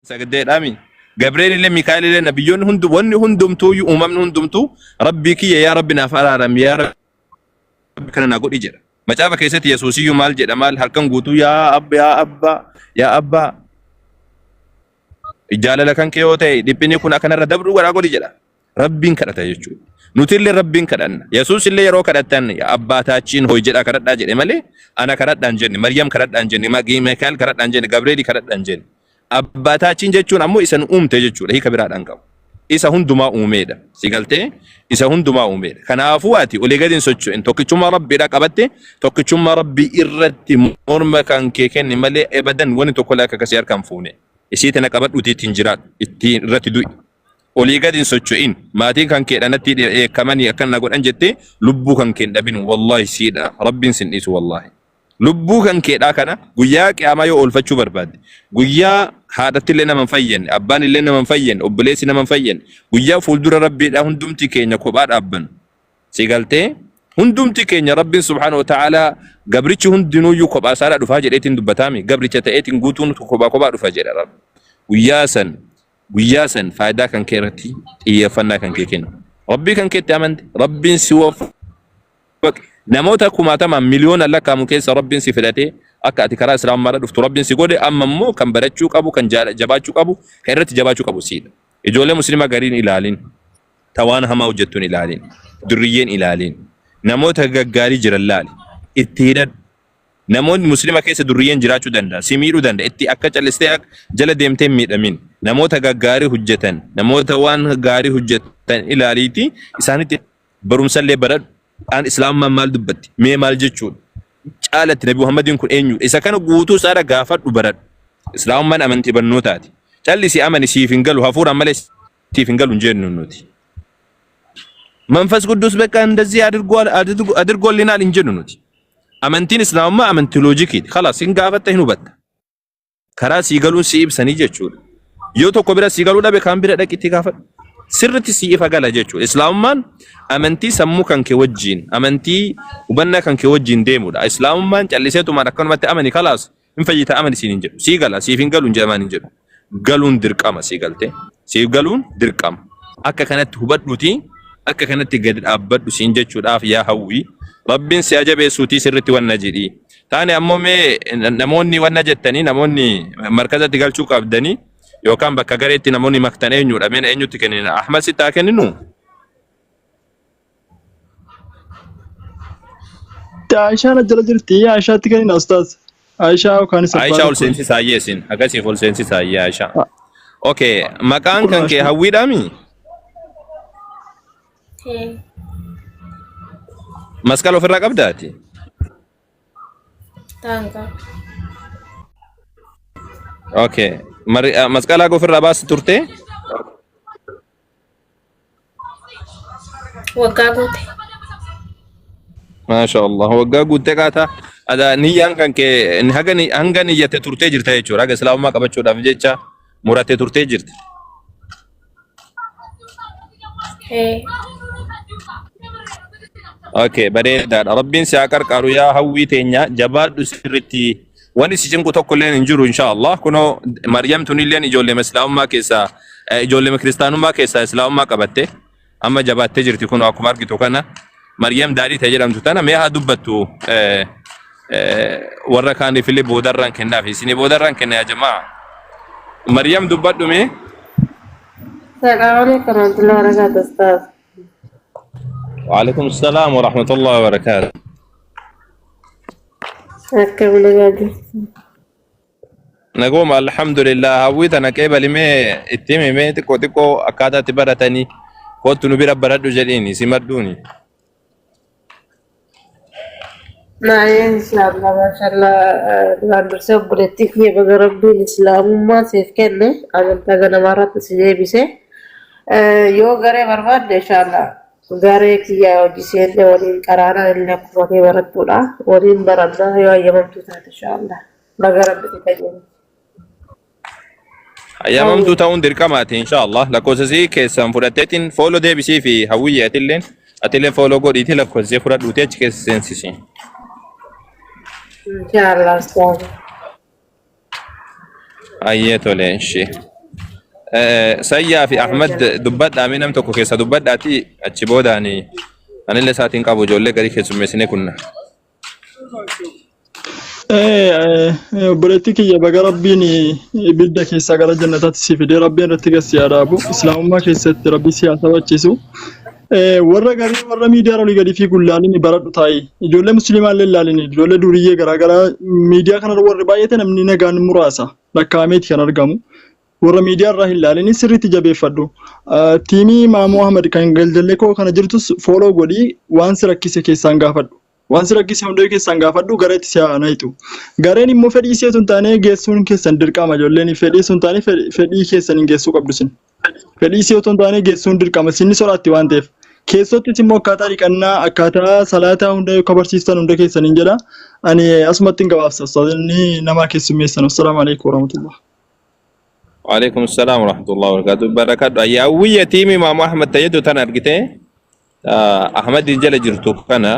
سجدت آمين جبريل اللي ميكائيل اللي نبيون هندم تو يؤمن هندم تو ربك يا ربنا فرارم يا رب كنا نقول إجرا ما جاب كيسة يسوسي مال جد مال هركن قوتو يا أب يا أبا يا أبا إجالة لكن كيوتي دبني كنا كنا ردبر ولا قول إجرا ربين كرتا يجو نوتيل ربين كرنا يسوس اللي يروك كرتان يا أبا تاچين هو إجرا كرت داجر مالي أنا كرت دانجني مريم كرت دانجني ما جي ميكائيل كرت دانجني جبريل كرت دانجني Abbaataachiin jechuun ammoo isan uumte jechuudha. Hiika biraadhaan qabu. Isa hundumaa uumeedha. Si galtee isa hundumaa uumeedha. Kanaafuu ati olii gadi hin socho'in. Tokkichummaa Rabbiidha qabatte tokkichummaa Rabbii irratti morma kan kee kenni malee ebadan wani tokko akka kasii harkaan fuune. Isii tana qabadhuuti ittiin jiraadhu. Ittiin irratti du'i. Olii gadi hin socho'in. Maatiin kan kee dhanatti eekamanii akkana godhan jettee lubbuu kan kee hin dhabin. Wallahi siidha. Rabbiin sin dhiisu wallahi. Lubbuu kan keedhaa kana guyyaa qiyaamaa yoo oolfachuu barbaadde guyyaa haadhatti illee nama hin fayyenne abbaan illee nama hin fayyenne obboleessi nama hin fayyenne guyyaa fuuldura rabbiidhaa hundumti keenya kophaa dhaabbannu si galtee hundumti keenya rabbiin subhaanahu wa ta'aalaa gabrichi hundinuuyyuu kophaa isaadhaa dhufaa jedheetiin dubbataami gabricha ta'eetiin guutuun kophaa dhufaa jedha rabbi guyyaa san faayidaa kan kee irratti xiyyeeffannaa kan kee kenna rabbii kan keetti amante rabbiin si wafaq namoota kumaatamaan miliyoona lakkaa'amu keessa rabbiin si filatee akka ati karaa islaamaa dhuftu rabbiin si godhe amma immoo kan barachuu qabu kan jabaachuu qabu kan irratti jabaachuu qabu siidha. Ijoollee musliimaa gariin ilaalin tawaan hamaa hojjettuun ilaalin durriyyeen ilaalin namoota gaggaarii jiran laali itti hidhadhu. Namoonni musliima keessa durriyyeen jiraachuu danda'a si miidhuu danda'a itti akka callistee jala deemtee miidhamin namoota gaggaarii hojjetan namoota waan gaarii hojjetan ilaaliiti isaanitti barumsallee baradhu. An Islam maal dubbatti mee maal jechuudha caalatti Nabi Muhammadin kun eenyu isa kana guutuu saara gaafadhu baradhu Islaamummaan amantii bannootaati callisi amani siif hin galu hafuuraan malee siif hin galu hin jennu nuti መንፈስ ቅዱስ በቃ እንደዚህ አድርጎልናል እንጂ ነው አመንቲን እስላምማ አመንቲ ሎጂክ خلاص እንጋፈተ ይኑበት ከራ ሲገሉን ሲብሰኒ jechuudha yoo tokko bira ሲገሉ dhabe kan bira dhaqiti gaafadhu sirritti siifa gala jechuudha islaamummaan amantii sammuu kan kee wajjin amantii hubannaa kan kee wajjin deemudha islaamummaan calliseetumaan akkanumatti amani kalaas hin fayyita amani siin hin jedhu sii gala siif hin galu hin jedhamaan hin jedhu galuun dirqama sii galte siif galuun dirqama akka kanatti hubadhuuti akka kanatti gad dhaabbadhu siin jechuudhaaf yaa hawwii rabbiin si ajabeessuutii sirritti wanna jedhi taane ammoo mee namoonni wanna jettanii namoonni markazatti galchuu qabdanii yookaan bakka gareetti namoonni maktan eenyudha meen eenyutti kennina Ahmad sitaa kenninu Aisha na jala jirti Aisha tti kennina ustaz Aisha kan isa Aisha ol sensi saayesin agasi ol sensi saayya Aisha okay maqaan kan kee hawwiidhaami masqal ofirraa qabdaati Tanga okay masqalaa ofirraa baasti turte waggaa guute ما شاء الله وقا قلت كاتا هذا نيان كان كي هنغا نية تورتي جرتا يجور هذا سلام ما قبل شو دافجيتشا مراتي تورتي جرت اوكي بعدين دار ربين سياكر كارو يا هوي تينيا جبار سرتي واني سيجن كو توكلين انجرو ان شاء الله كنو مريم تونيلين اجولي مسلام ما كيسا اجولي كريستيانو ما كيسا اسلام ما قبته اما جبات تجرتي كنو اكو ماركتو كنا مريم داري تجرم تانا ميها دبتو ورا كان في اللي بودران كنا في سني بودران كنا يا جماعه مريم دبتو مي السلام عليكم ورحمة الله وبركاته أستاذ وعليكم السلام ورحمة الله وبركاته أكمل غادي نقوم الحمد لله هويت أنا كيف لمي التيمي مي تكو تكو أكادا تبرتني كنت نبي برد جديني سمردوني نعم إن شاء الله ما شاء الله غادر سوق بريتك هي بقربي الإسلام ما سيف كنه أنا تاجنا مرات سجى بيسه يو غري برباد إن شاء الله غري كيا وجسين ولين كرانا اللي كوكي برتولا ولين برنا يو يوم تسات إن شاء الله بقربي تجين أيام تون دركماتي إن شاء الله لكوزي كيسام فراتين فولو ده بيسي في هوية أتلين فولو قد يتلا كوزي فرات لوتيج كيسنسيسي إن شاء الله أستاذ أيه تولين شيء سيا في أحمد دبّت أمينم تكو كيسا دبّت أتي أتشبوداني أنا اللي ساتين قابو جولة قري كيسو مسني كنا obboleettii kiyya baga rabbiin ibidda keessaa gara jannataatti si fidee rabbiin irratti gasi yaadaabu islaamummaa keessatti rabbi siyaasa bachiisu warra garii warra miidiyaa olii gadi fi gullaalin baradhu taa'e ijoollee musliimaa illee ilaalin ijoollee duriyyee garaagaraa miidiyaa kanarra warri baay'ate namni nagaan muraasa lakkaameeti kan argamu warra miidiyaa irraa hin ilaalin sirriitti jabeeffadhu tiimii Maamoo Ahmad kan galjallee koo kana jirtus fooloo godhii waan si rakkise keessaan gaafadhu. Waan si rakkise hundee keessan gaafadhu gareetti si aanaitu. Gareen immoo fedhii isee sun taanee geessuun keessan dirqama ijoolleen fedhii sun taanee fedhii keessan hin geessuu qabdu sin. Fedhii isee sun taanee geessuun dirqama sinni soraatti waan ta'eef. Keessottis immoo akkaataa dhiqannaa akkaataa salaataa hunda yoo kabarsiistan hunda keessan hin jedha. Ani asumatti hin gabaabsa. Inni nama keessummeessan. Assalaamu alaikum warahmatullah. وعليكم السلام ورحمة الله وبركاته بركاته يا ويا تيمي مع أحمد تيدو تنا أرجته أحمد جل جرتو كنا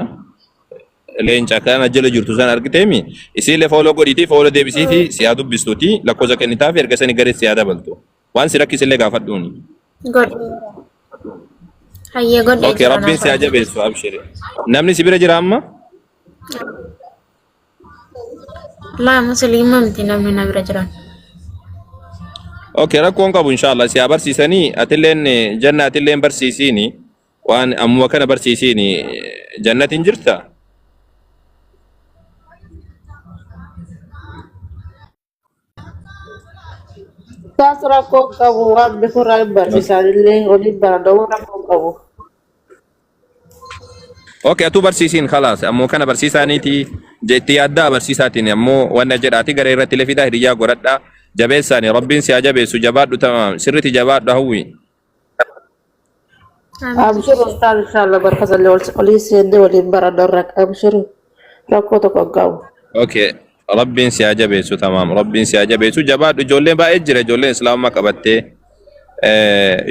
leenca kana jala jirtu san argiteemi isiile fooloo godhiti fooloo deebisiiti siyaa dubbistuuti lakkoofsa kennitaaf erga sani garee siyaa dabaltu waan si rakkisillee gaafadhuuni. Hayyee godhe. Okay rabbiin siyaa jabeessu abshiri. Namni si bira jira amma? Laa musliima miti namni na bira jiran. Okay rakkoon qabu inshallah siyaa barsiisanii atilleen janna atilleen barsiisiini waan ammoo kana barsiisiini jannatiin jirta. Taas rakkoo qabu waan bifa barsiisan illee waliin baradhamu rakkoo qabu. Okay atu barsiisin khalas ammoo kana barsiisaniiti jetti yaadda barsiisaatiin ammoo wanna jedhaati garee irratti lefidaa hiriyaa godhadha jabeessaani rabbiin siyaa jabeessu jabaadhu tamam sirriitti jabaadhu hawwi. Abshiru ustaad inshallah barka salli waliin seenne waliin baradhamu abshiru rakkoo tokko qabu. Okay. Rabbiin si ajabeessu tamam rabbiin si ajabeessu jabaadhu ijoollee baay'ee jira ijoollee islaamummaa qabattee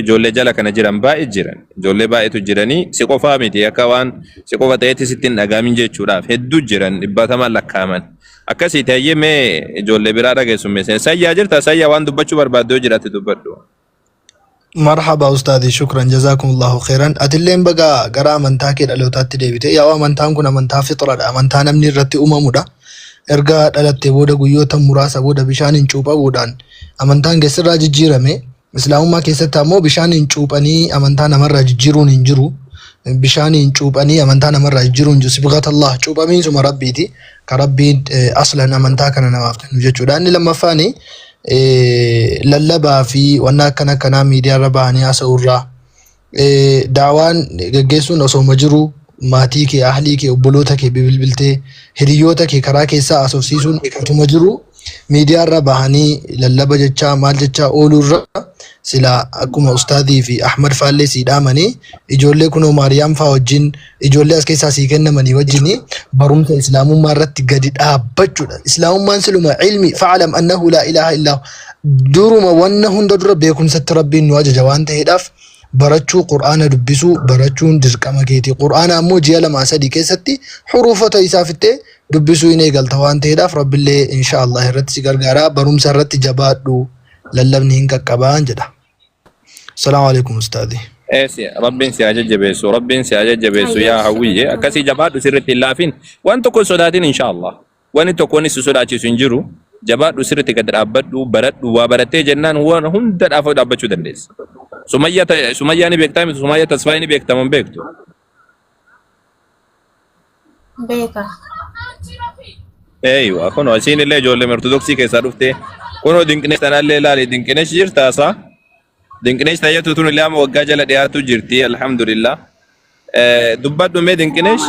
ijoollee jala kana jiran baay'ee jiran ijoollee baay'eetu jiranii si qofaa miti akka waan si qofa ta'etti sitti hin dhagaamin jechuudhaaf hedduu jiran dhibbatamaan lakkaaman akkasii ta'ee mee ijoollee biraa dhageessummeessan sayyaa jirta sayyaa waan dubbachuu barbaaddu yoo jiraate dubbadhu. مرحبا أستاذي شكرا جزاكم الله خيرا أتلين بقى قرأ من تاكيد ألوتات ديبتي يا ومن تانكونا من تافطرة من تانا من الرتي أمامودا erga dhalatte booda guyyoota muraasa booda bishaaniin cuuphamuudhaan amantaan keessarraa jijjiirame islaamummaa keessatti ammoo bishaaniin cuuphanii amantaa namarraa jijjiiruun hin jiru bishaaniin cuuphanii amantaa namarraa jijjiiruun jiru sibghatallah cuuphamiin suma rabbiiti ka rabbiin aslan amantaa kana namaaf kennu jechuudha inni lammaffaani lallabaa fi wanna akkana akkanaa miidiyaarra bahanii haasa'urraa daawaan geggeessuun osooma jiru maatii kee ahlii kee obboloota kee bilbiltee hiriyoota kee karaa keessaa asoofsiisuun eegatuma jiru miidiyaarra bahanii lallaba jechaa maal jechaa ooluurra sila akkuma ustaadii fi Ahmad Faallee sii dhaamanii ijoollee kunoo Maariyaam faa wajjin ijoollee as keessaa sii kennamanii wajjin barumsa islaamummaa irratti gadi dhaabbachuudha. Islaamummaan siluma ilmi fa'alam annahu laa ilaaha illaa duruma wanna hunda dura beekumsatti rabbiin nu ajaja waan ta'eedhaaf barachuu qur'aana dubbisuu barachuun dirqama keeti qur'aana ammoo ji'a lama sadii keessatti huruufota isaa fittee dubbisuu hin eegalta waan ta'eedhaaf rabbillee inshaallah irratti si gargaara barumsa irratti jabaadhu lallabni hin qaqqabaan jedha. Assalaamu alaykum ustaadhi. Rabbiin si ajajjabeessu rabbiin si ajajjabeessu yaa hawwiyye akkasii jabaadhu sirriitti hin laafin waan tokko hin sodaatin inshaallah wanni tokko inni si sodaachisu hin jiru jabaadhu sirriitti gad dhaabbadhu baradhu waa barattee jennaan waan hunda dhaabbachuu dandeessa. Sumayyaa ni beektaa miti Sumayyaa Tasfaayii ni beektaman beektu. Beeka. Eeywa kunoo asiin illee ijoollee ortodoksii keessaa dhuftee kunoo dinqinees tanaallee ilaali dinqinees jirtaasaa dinqinees tayyatu tun illee amma waggaa jala dhiyaatu jirti alhamdulillah dubbadhu mee dinqinees.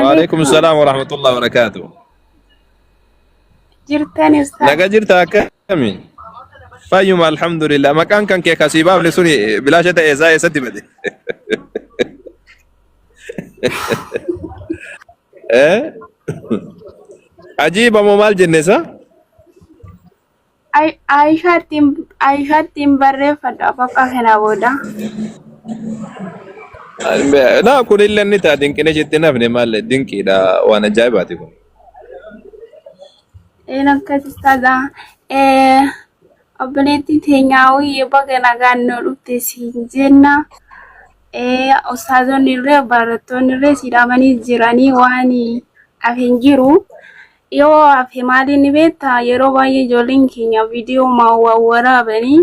Waalaikum salaam wa rahmatullahi wa barakatuh. Jirtani ustaz. Naga jirta akkami? Fayyuma alhamdulillah maqaan kan kee kasiibaaf le suni bilaasha ta'e isaa eessatti bade. Ajiiba moo maal jenne isa? Aishaattiin barreeffadhu afaqaa kana booda. Naa kun illee inni ta'a dinqina jettee nafne maal dinqiidha waan ajaa'ibaati kun. Akkas ustaaza obboleettii teenyaawii baga nagaan nu dhufte siin jenna. Ustaazonni illee barattoonni illee siidhamanii jiranii waan hafeen jiru. Yoo hafe maaliin ni beektaa yeroo baay'ee ijoolleen keenya viidiyoo waraabanii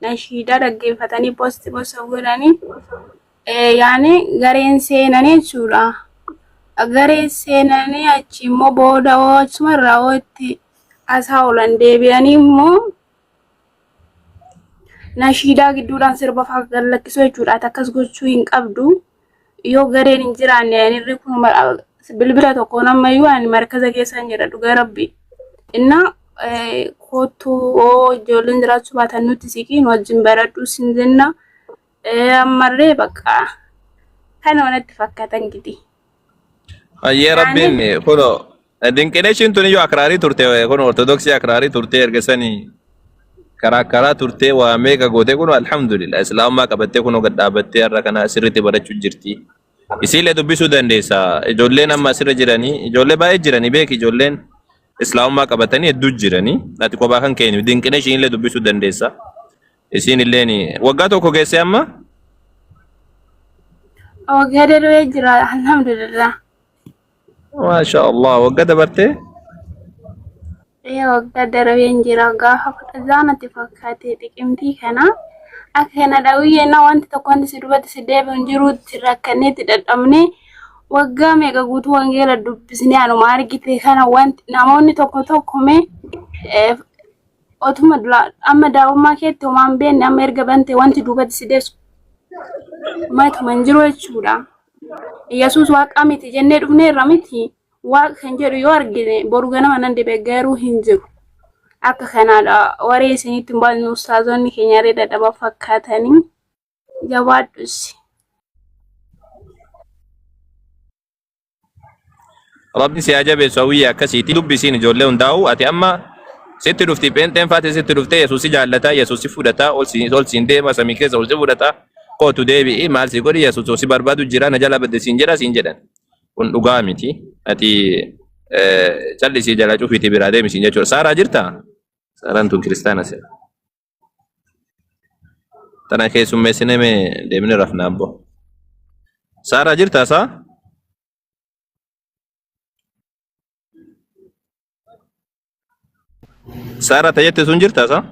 nashiidaa dhaggeeffatanii poostii godhanii yaani gareen seenanii jechuudha. Gareen seenanii achi immoo booda achuma irraa itti asaa oolan deebi'anii immoo nashiidaa gidduudhaan sirba fa'aa lakkisuu jechuudha. Akkas gochuu hin qabdu. Yoo gareen hin jiraanne irri kun bilbila tokko namayyuu ani markaza keessan jedha dhugaa rabbi. Inna kootu ijoolleen jiraachuu baatan nuti siqiin wajjin baradhu sin jenna. Ammallee bakka kana wanatti fakkaatan gidi. Ayyee rabbiin kuno dinqineeshiin tun iyyuu akraarii turte kun ortodoksii akraarii turte ergasanii karaa turte waa meeqa goote kun alhamdulillah islaamummaa qabattee kun gad dhaabattee har'a kana sirriitti barachuu jirti. Isiilee dubbisuu dandeessa. Ijoolleen amma asirra jiranii ijoollee baay'ee jiranii beeki ijoolleen islaamummaa qabatanii hedduu jiranii. Ati kophaa kan keenyu dinqineeshiin illee dubbisuu dandeessa. Isiin illeen waggaa tokko geesse amma? Waggaa darbee jira alhamdulillah. Masha Allah waggaa dabartee? Waggaa darbee jira gaafa zaanatti fakkaatee xiqimtii kana. Akkana dhawiyyeenna wanti tokko wanti si dubbatti si deebi'uun jiruutti rakkanneetti dadhabnee waggaa meeqa guutuu wangeela dubbisnee anuma argite kana wanti namoonni tokko mee otuma amma daa'ummaa keetti homaan beenne amma erga bante wanti dubbatti si deessu matuma hin jiru jechuudha. Yesuus waaqa miti jennee dhufneerra miti waaqa kan jedhu yoo argine boru ganama nan deeggaruu hin jiru. Akka kanaadha waree isinitti baasnu ustaazonni keenya reeda dhaba fakkaatanii jabaadhus. Rabbi si ajabeessu hawwiyyaa akkasiitti dubbisiin ijoollee hundaa'u ati amma sitti dhufti peenteen faate sitti dhuftee Yesuusi jaallataa Yesuusi fudhataa ol siin deema samii keessa ol si fudhataa kootu deebi'i maal si godhi Yesuus si barbaadu jira na jala badde siin jedha siin jedhan kun dhugaa miti ati callisii jala cufiitii biraa deemi siin jechuudha. Saaraa jirtaa? Saaraan tun kiristaana seera. Tana keessummeessine mee deemni rafnaa abbo. Saaraa jirtaa saa? Saaraa tajaajilti sun jirtaa saa?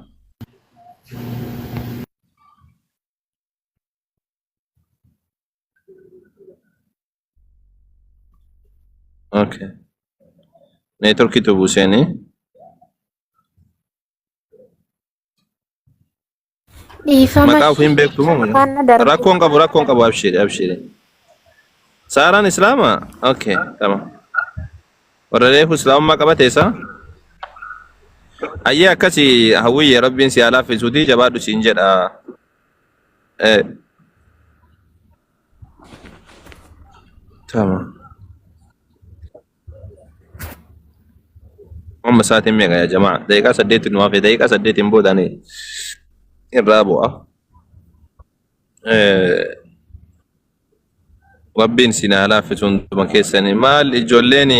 Okay. Network itu buseni. Maka aku imbek tu mau. Rakon kabu abshiri. Saran Islama? Okay, tamam. Waraleh Islam maka batesa. Ayah kasi hawi ya Rabbin si ala fi sudi jabadu sinjad tamam. Amma saatiin meeqa yaa jamaa daqiiqaa 8 nu hafe daqiiqaa 8 boodaan irraa bu'a. Rabbiin si na laaffisuun tuma keessanii maal ijoolleen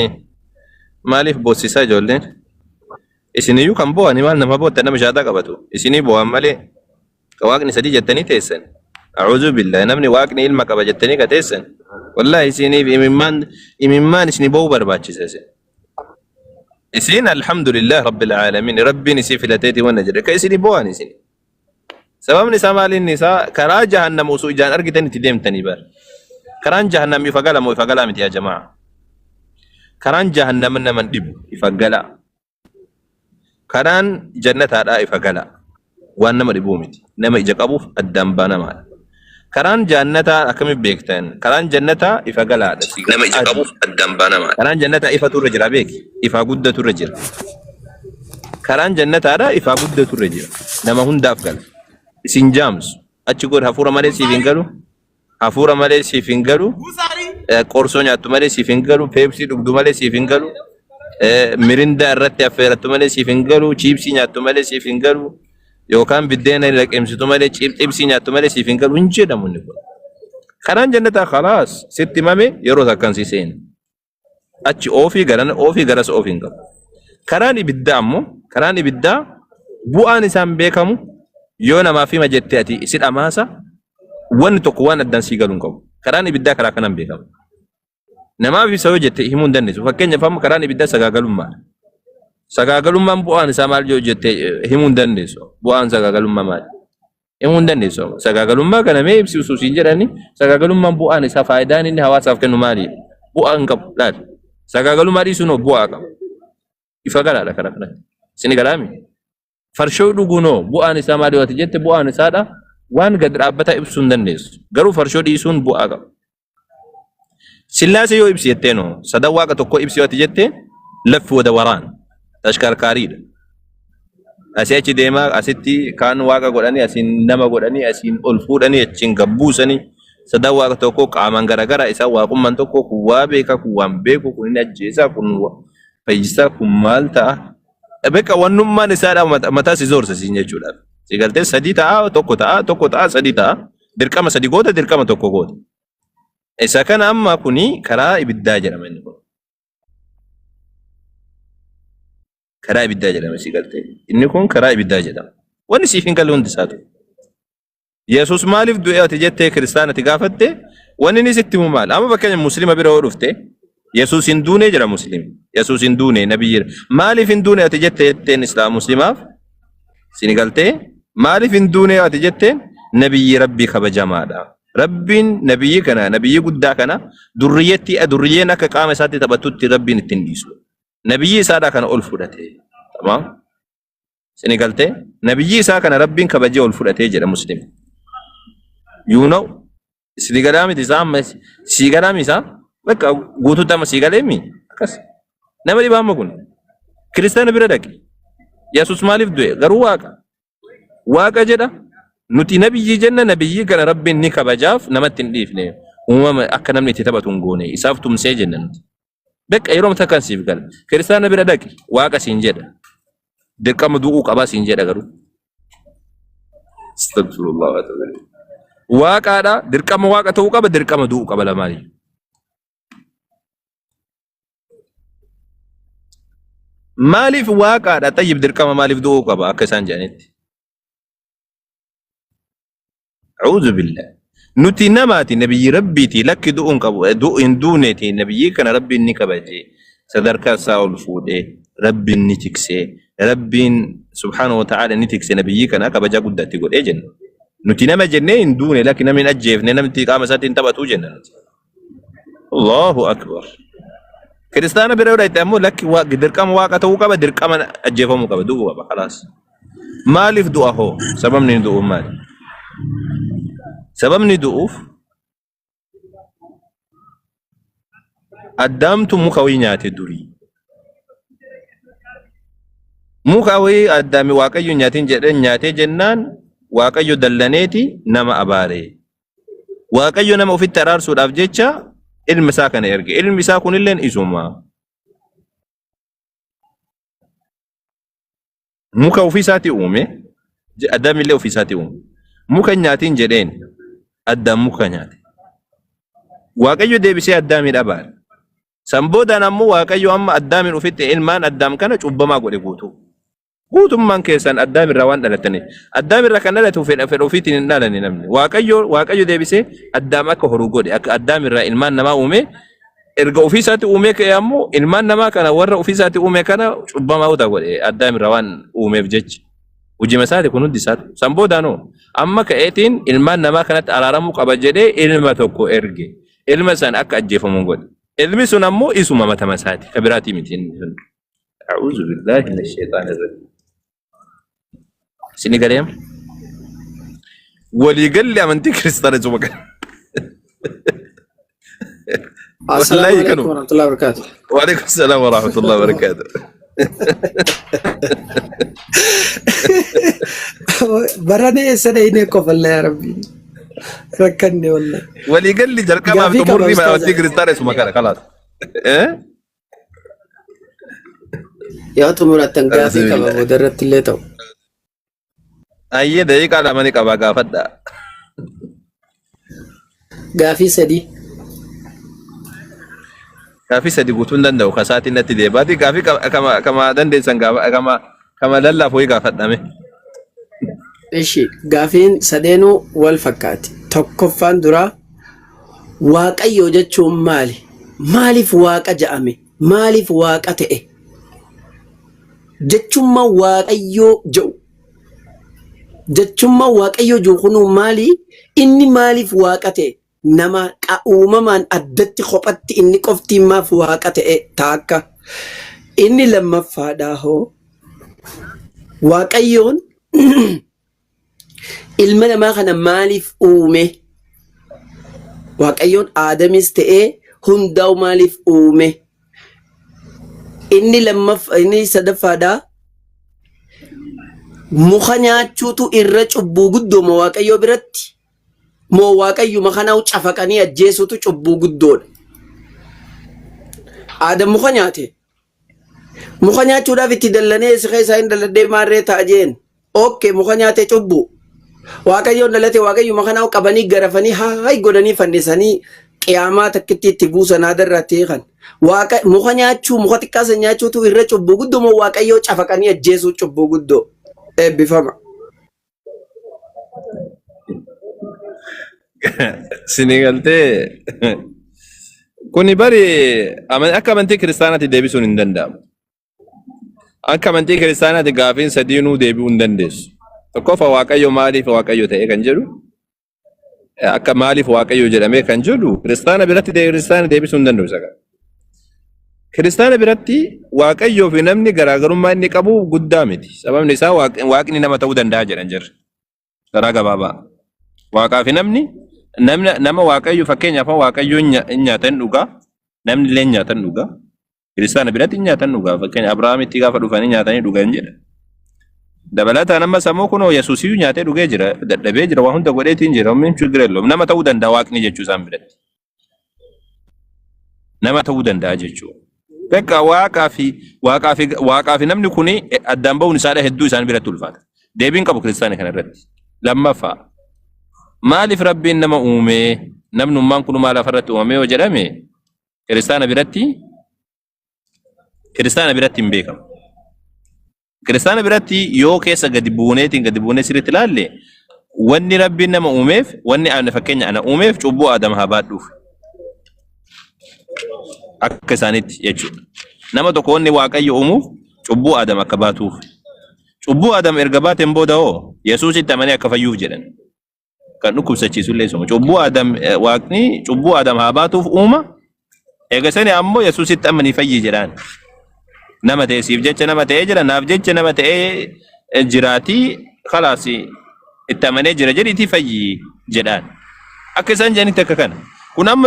maaliif boossisaa ijoolleen isiniyyuu kan bo'ani maal nama bootta nama shaataa qabatu isinii bo'an malee waaqni sadii jettanii teessan a'uudhu billahi namni waaqni ilma qaba jettanii ka teessan wallahi isiniif imimmaan isinii bo'uu barbaachisa isin alhamdulillah rabbil alamin rabbiin isii filateeti wanna jedhe ka isinii bo'an isin sababni isaa maaliin isaa karaa jahannam osoo ijaan argitan itti deemtanii bar karaan jahannam ifagala moo ifagala miti yaa jamaa karaan jahannam naman dhibu ifagala karaan jannataadha ifagala waan nama dhibuu miti nama ija qabuuf addaan baanamaadha karaan jannataa akkamitti beektan karaan jannataa ifagalaadha nama ija qabuuf addaan baanamaadha karaan jannataa ifa turre jira beeki ifa guddaa turre jira karaan jannataadha ifa guddaa turre jira nama hundaaf gala isin jaamsu achi god hafuura malee siif hin galu hafuura malee siif hin galu qorsoo nyaattu malee siif hin galu peepsii dhugdu malee siif hin galu mirinda irratti affeerattu malee siif hin galu chiipsii nyaattu malee siif hin galu yookaan biddeena laqeemsitu malee chiipsii nyaattu malee siif hin galu hin jedhamu inni kun karaan jannataa khalaas sitti mame yeroo takkan si seen achi ofii garas ofii hin qabu karaan ibiddaa ammoo karaan ibiddaa bu'aan isaan beekamu yoo namaa fi majettee ati isin amaasa wanni tokko waan addaan sii galuun qabu. Karaan ibiddaa karaa kanaan beekamu. Namaaf isa yoo jette himuu hin dandeessu. Fakkeenyaaf amma karaan ibiddaa sagaagalummaa. Sagaagalummaan bu'aan isaa maal yoo jette himuu hin dandeessu. Bu'aan sagaagalummaa maali? Himuu hin dandeessu. Sagaagalummaa kana mee ibsisu siin jedhani sagaagalummaan bu'aan isaa faayidaan inni hawaasaaf kennu maali? Bu'aan qabu laata? Sagaagalummaa dhiisuun bu'aa qaba. Ifa galaadha karaa kanatti. Sini galaami? Farshoo dhuguunoo bu'aan isaa maali yoo jette bu'aan isaadha waan gad dhaabbata ibsuu hin dandeessu. Garuu farshoo dhiisuun bu'aa qaba. Sillaasee yoo ibsi jetteenoo sadan waaqa tokko ibsi yoo jette laffi wada waraan tashkarkaariidha. Asii achi deemaa asitti kaan waaqa godhanii asiin nama godhanii asiin ol fuudhanii achiin gabbuusanii sadan waaqa tokko qaamaan garagara isaa waaqummaan tokko kun waa beeka kun waan beeku kun inni ajjeesaa kun fayyisaa kun maal ta'a. Beeka wannummaan isaadha mataa si zoorsa siin jechuudha. Si galtee sadii ta'a tokko ta'a sadii ta'a dirqama sadii goota dirqama tokko goota. Isa kana amma kuni karaa ibiddaa jedhama inni kun. Karaa ibiddaa jedhama si galtee. Inni kun karaa ibiddaa jedhama. Wanni siif hin galle hundi isaatu. Yesus maaliif du'e ati jettee kiristaanati gaafatte wanni inni sitti himu maal? Amma fakkeenya muslima bira yoo dhufte Yesus hin duune jedha muslimi. Yesus hin duune nabiyyi. Maaliif hin duune ati jettee jetteen islaam muslimaaf? Sini galtee maaliif hin duune ati jetteen nabiyyi rabbii kabajamaadha. Rabbiin nabiyyi kana nabiyyi guddaa kana durriyyeen akka qaama isaatti taphatutti rabbiin ittiin dhiisu. Nabiyyi isaadha kana ol fudhate. Tamam? Sini galtee nabiyyi isaa kana rabbiin kabajee ol fudhatee jedha muslim. You know? Sini galaamiti isaa amma si galaami isaa bakka guutuutti amma si galeemi akkas. Nama dhibaa amma kun kiristaana bira dhaqi. Yesus maaliif du'e garuu waaqa. Waaqa jedha. Nuti nabiyyi jenna nabiyyi kana rabbiin ni kabajaaf namatti hin dhiifne uumama akka namni itti taphatu hin goone isaaf tumsee jenna nuti. Bakka yeroo mata kan siif gala kiristaana bira dhaqi waaqa siin jedha dirqama du'uu qabaa siin jedha garuu. Astagfirullah wa ta'ala. Waaqaadha dirqama waaqa ta'uu qaba dirqama du'uu qaba lamaanii. Maaliif waaqaadha tayyib dirqama maaliif du'uu qaba akka isaan jedhanitti. أعوذ بالله نتي نماتي نبي ربيتي لك دؤن قبو دؤن دونتي نبي كان ربي نكبجي سدرك ساول فودي ربي نتكسي ربي سبحانه وتعالى نتكسي نبي كان كبجا قدتي قول اجن نتي نما جنين دوني لكن من اجيف نمتي قام ساتين تبتو جنن الله اكبر كريستانا بيرو يتامو لك دركم واقع تو قبا دركم اجيفهم قبا دو خلاص مالف دو اهو سبب من دو مال سبب ندوف أدمت مكوينات الدوري مكوي أدمي واقعي نياتين جدًا نياتي جنان واقعي دلنيتي نما أباري واقعي نما في الترار سود أفجتشا المساكن إرجع المساكن اللين إسوما مكو في ساتي أمي أدمي اللي في ساتي أمي مكنياتين جدًا addaan muka nyaate. Waaqayyo deebisee addaamiin abaare. Sanboodaan ammoo waaqayyo amma addaamiin ufitti ilmaan addaam kana cubbamaa godhe guutuu. Guutummaan keessan addaamirraa waan dhalatanii. Addaamirraa kan dhalatu fedha ofiitiin hin dhalani namni. Waaqayyo deebisee addaam akka horuu godhe akka addaamirraa ilmaan namaa uume erga ofiisaatti uume ka'e ammoo ilmaan namaa kana warra ofiisaatti uume kana cubbamaa uta godhe addaamirraa waan uumeef jecha. Hojii masaati kun hundi isaati. Sanboodaanoo amma ka'eetiin ilmaan namaa kanatti araaramuu qaba jedhee ilma tokko erge. Ilma san akka ajjeefamu godhe. Ilmi sun ammoo isuma mata masaati. Kabiraatii miti. A'uudhu billahi minash shaitaanir rajiim. Sini gareem. Waliigalli amantii kiristaanaa isuma kana. Assalamu alaikum warahmatullahi wabarakatuh. Wa alaikum assalam warahmatullahi wabarakatuh. براني سنين كفل يا ربي ركني والله ولي قال لي جركا ما بتمرني ما ودي كريستال اسمه كذا خلاص ايه يا تمر التنقافي كما مدرت اللي تو اي دقيقة على ماني كبا قافدا قافي سدي كافي سدي قوتون دندو خساتي نتي دي باتي كافي كما دندي سنغا كما كما لله فوي قافتنا Ishi gaafiin sadeenuu wal fakkaati. Tokkoffaan dura waaqayyo jechuun maali? Maaliif waaqa ja'ame? Maaliif waaqa ta'e? Jechummaa waaqayyoo jedhu. Jechummaa waaqayyoo jedhu kunuu maali? Inni maaliif waaqa ta'e? Nama uumamaan addatti kophatti inni qofti maaf waaqa ta'e taakka. Inni lammaffaadhaa hoo waaqayyoon ilma namaa kana maaliif uume? Waaqayyoon Aadamis ta'ee hundaa'u maaliif uume? Inni sadaffaadhaa muka nyaachuutu irra cubbuu guddooma waaqayyoo biratti moo waaqayyuma kanaa cafaqanii ajjeesuutu cubbuu guddoodha? Aadam muka nyaate. Muka nyaachuudhaaf itti dallanee isa isaa hin dalladee maarree ta'a jeen. Okkee muka nyaate cubbuu. Waaqayyoon dhalate waaqayyuma kanaa qabanii garafanii haay godhanii fannisanii qiyaamaa takkitti itti buusan aadarraa ta'e kan. Muka nyaachuu muka xiqqaasa nyaachuutu irra cubbuu guddoo moo waaqayyoo cafaqanii ajjeesuu cubbuu guddoo? Eebbifama. Sinigaltee kuni bari akka amantii kiristaanaatti deebisuun hin danda'amu. Akka amantii kiristaanaatti gaafiin sadiinuu deebi'uu hin dandeessu. Tokkoffaa waaqayyo maaliif waaqayyo ta'e kan jedhu akka maaliif waaqayyo jedhamee kan jedhu kiristaana biratti kiristaana deebisuu hin danda'u isa. Kiristaana biratti waaqayyoo fi namni garaagarummaa inni qabu guddaa miti. Sababni isaa waaqni nama ta'uu danda'a jedhan jirra. Garaa gabaabaa. Waaqaa fi nama waaqayyo fakkeenyaaf waaqayyoon nyaatan dhugaa namni illee nyaatan dhugaa. Kiristaana biratti nyaatan dhugaa fakkeenya Abrahaamitti gaafa dhufanii nyaatanii dhugan jedha. Dabalataan amma sammuu kunoo Yesuusiyyuu nyaatee dhugee jira dadhabee jira waan hunda godheetiin jira hommiin chigirello nama ta'uu danda'a waaqni jechuu isaan biratti. Nama ta'uu danda'a jechuudha. Bekka waaqaa fi namni kuni addaan ba'uun isaadha hedduu isaan biratti ulfaata. Deebiin qabu kiristaana kana irratti. Lammaffaa maaliif rabbiin nama uume namnummaan kun maal afarratti uumame yoo jedhame kiristaana biratti hin beekamu. Kiristaana biratti yoo keessa gadi buunee sirriitti ilaalle wanni rabbiin nama uumeef wanni ana fakkeenya ana uumeef cubbuu Aadam haa baadhuuf. Akka isaaniitti jechuudha. Nama tokko wanni waaqayyo uumuuf cubbuu Aadam akka baatuuf. Cubbuu Aadam erga baateen booda hoo Yesuusitti amanee akka fayyuuf jedhan. Kan dhukkubsachiisu illee isuma. Cubbuu Aadam waaqni cubbuu Aadam haa baatuuf uuma. Eega sani ammoo Yesuusitti amanii fayyi jedhaan. Nama ta'e siif jecha nama ta'ee jira naaf jecha nama ta'ee jiraatii khalaas itti amanee jira jedhiitii fayyi jedhaan. Akka isaan jedhanitti akka kana. Kun amma